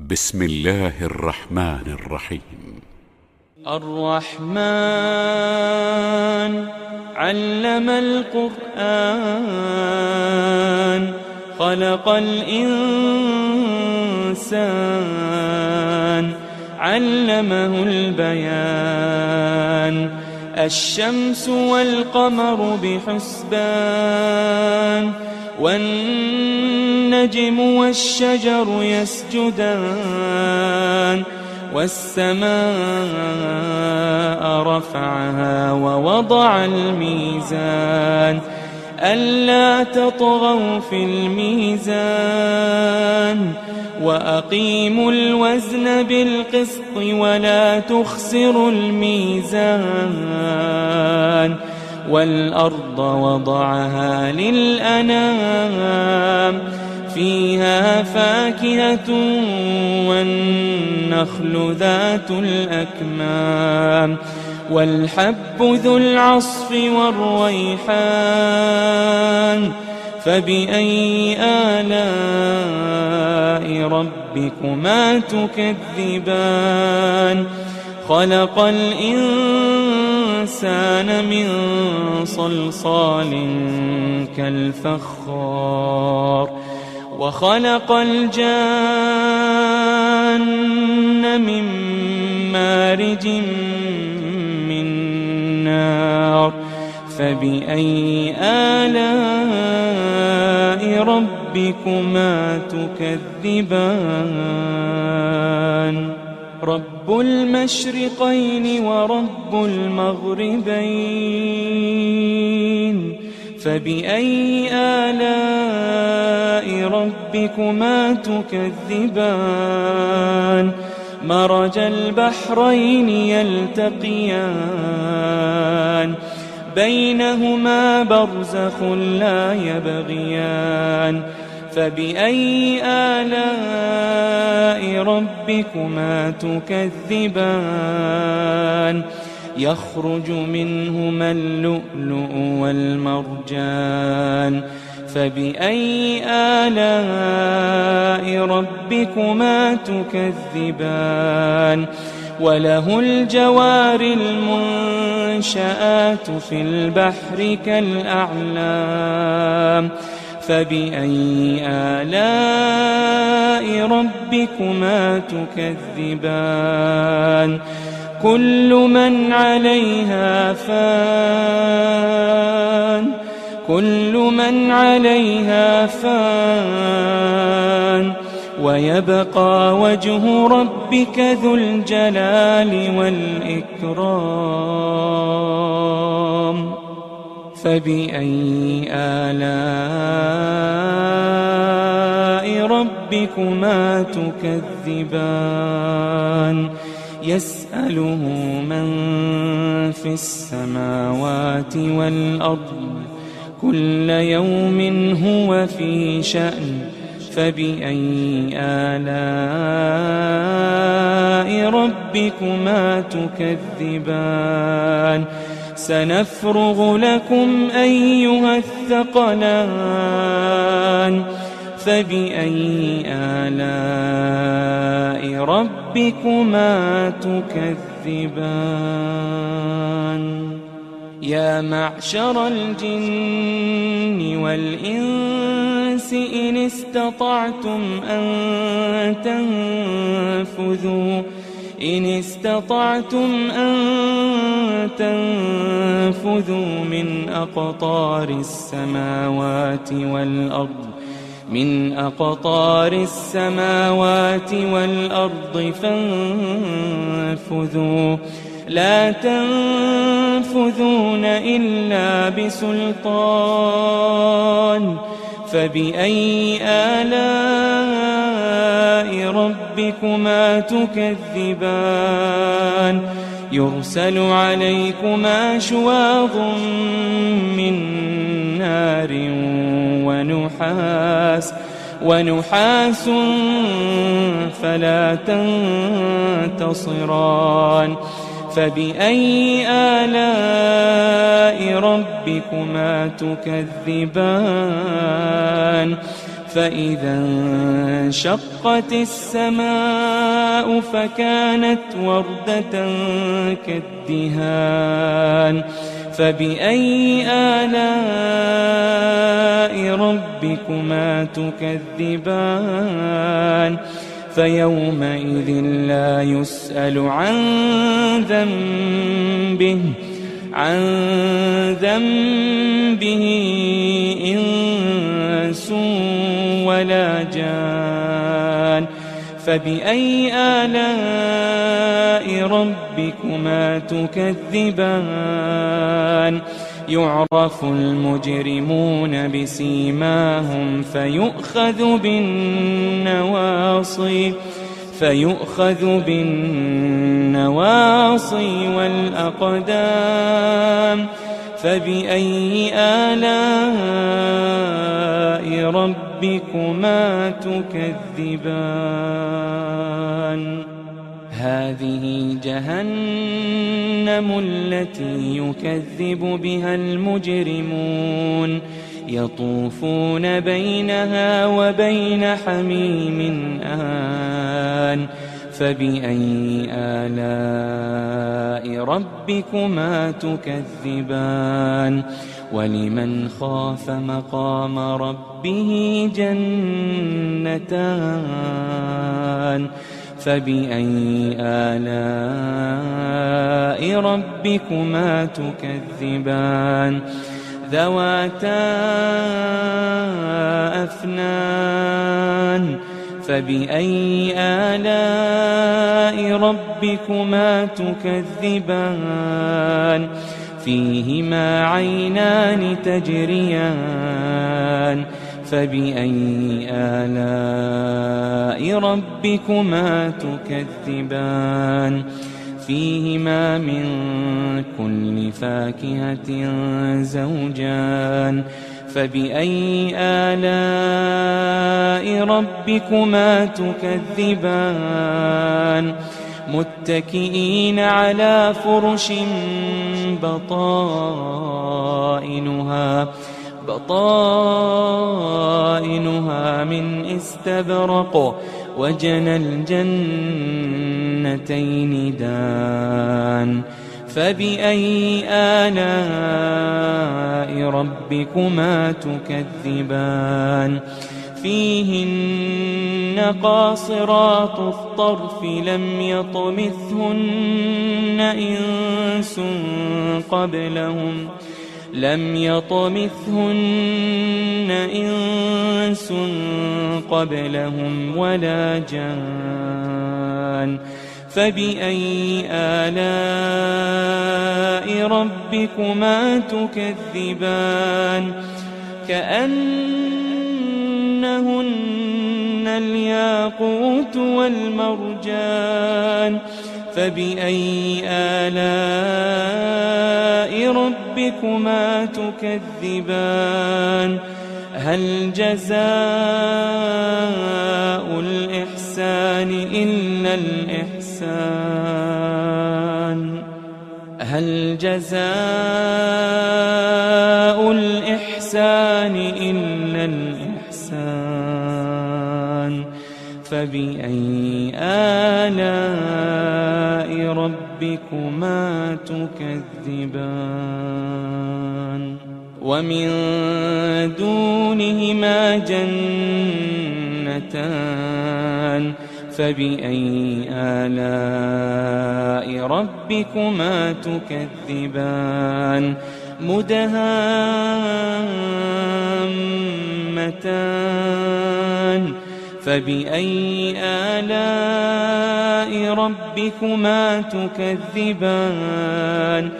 بسم الله الرحمن الرحيم. الرحمن علم القرآن خلق الإنسان علمه البيان الشمس والقمر بحسبان والنجم والشجر يسجدان والسماء رفعها ووضع الميزان ألا تطغوا في الميزان وأقيموا الوزن بالقسط ولا تخسروا الميزان والأرض وضعها للأنام فيها فاكهة والنخل ذات الأكمام والحب ذو العصف والريحان فبأي آلاء ربكما تكذبان خلق الإنسان من صلصال كالفخار وخلق الجان من مارج من نار فبأي آلاء ربكما تكذبان رب المشرقين ورب المغربين فبأي آلاء ربكما تكذبان مرج البحرين يلتقيان بينهما برزخ لا يبغيان فبأي آلاء ربكما تكذبان يخرج منهما اللؤلؤ والمرجان فبأي آلاء ربكما تكذبان وله الجوار المنشآت في البحر كالأعلام فبأي آلاء ربكما تكذبان كل من عليها فان ويبقى وجه ربك ذو الجلال والإكرام فبأي آلاء ربكما تكذبان يسأله من في السماوات والأرض كل يوم هو في شأن فبأي آلاء ربكما تكذبان سنفرغ لكم أيها الثقلان فبأي آلاء ربكما تكذبان يا معشر الجن والإنس إن استطعتم أن تنفذوا من أقطار السماوات والأرض فانفذوا لا تنفذون إلا بسلطان فبأي آلاء ربكما تكذبان يرسل عليكما شواظ من نار ونحاس فلا تنتصران فبأي آلاء ربكما تكذبان فإذا انشقت السماء فكانت وردة كالدهان فبأي آلاء ربكما تكذبان فيومئذ لا يسأل عن ذنبه إنس ولا جان فبأي آلاء ربكما تكذبان يعرف المجرمون بسيماهم فيؤخذ بالنواصي والأقدام فبأي آلاء ربكما تكذبان هذه جهنم التي يكذب بها المجرمون يطوفون بينها وبين حميم آن فبأي آلاء ربكما تكذبان ولمن خاف مقام ربه جنتان فبأي آلاء ربكما تكذبان ذواتا أفنان فبأي آلاء ربكما تكذبان فيهما عينان تجريان فبأي آلاء ربكما تكذبان فيهما من كل فاكهة زوجان فبأي آلاء ربكما تكذبان متكئين على فرش بطائنها من استبرق وجنى الجنتين دان فبأي آلاء ربكما تكذبان فيهن قاصرات الطرف لم يطمثهن إنس قبلهم ولا جان فبأي آلاء ربكما تكذبان كأنهن الياقوت والمرجان فبأي آلاء ربكما تكذبان هل جزاء الإحسان إلا الإحسان هل جزاء الإحسان إلا الإحسان فبأي آلاء ربكما تكذبان ومن دونهما جنتان فبأي آلاء ربكما تكذبان مدهامتان فبأي آلاء ربكما تكذبان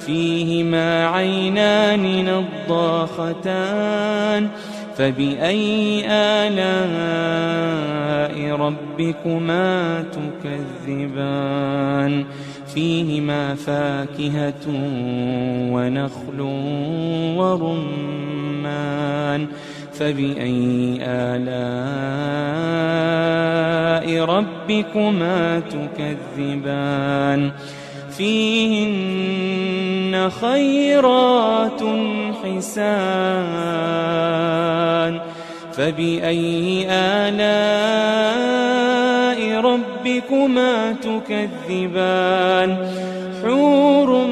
فيهما عينان نضاختان فبأي آلاء ربكما تكذبان فيهما فاكهة ونخل ورمان فبأي آلاء ربكما تكذبان فيهن خيرات حسان فبأي آلاء ربكما تكذبان حور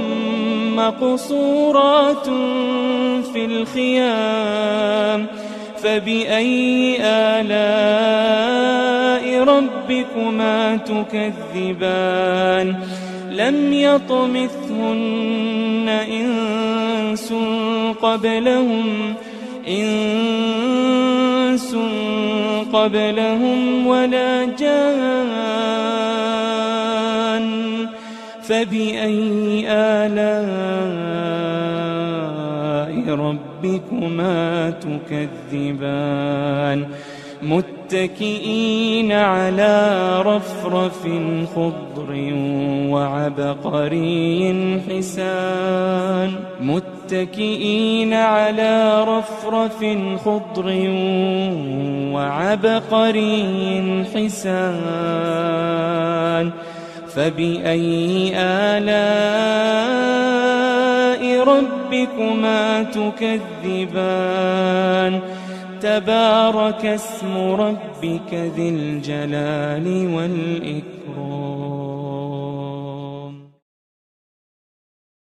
مقصورات في الخيام فبأي آلاء ربكما تكذبان لم يطمثهن إنس قبلهم ولا جان فبأي آلاء ربكما تكذبان متكئين على رفرف خضر وعبقري حسان متكئين على رفرف خضر وعبقري حسان فبأي آلاء ربكما تكذبان تبارك اسم ربك ذي الجلال والإكرام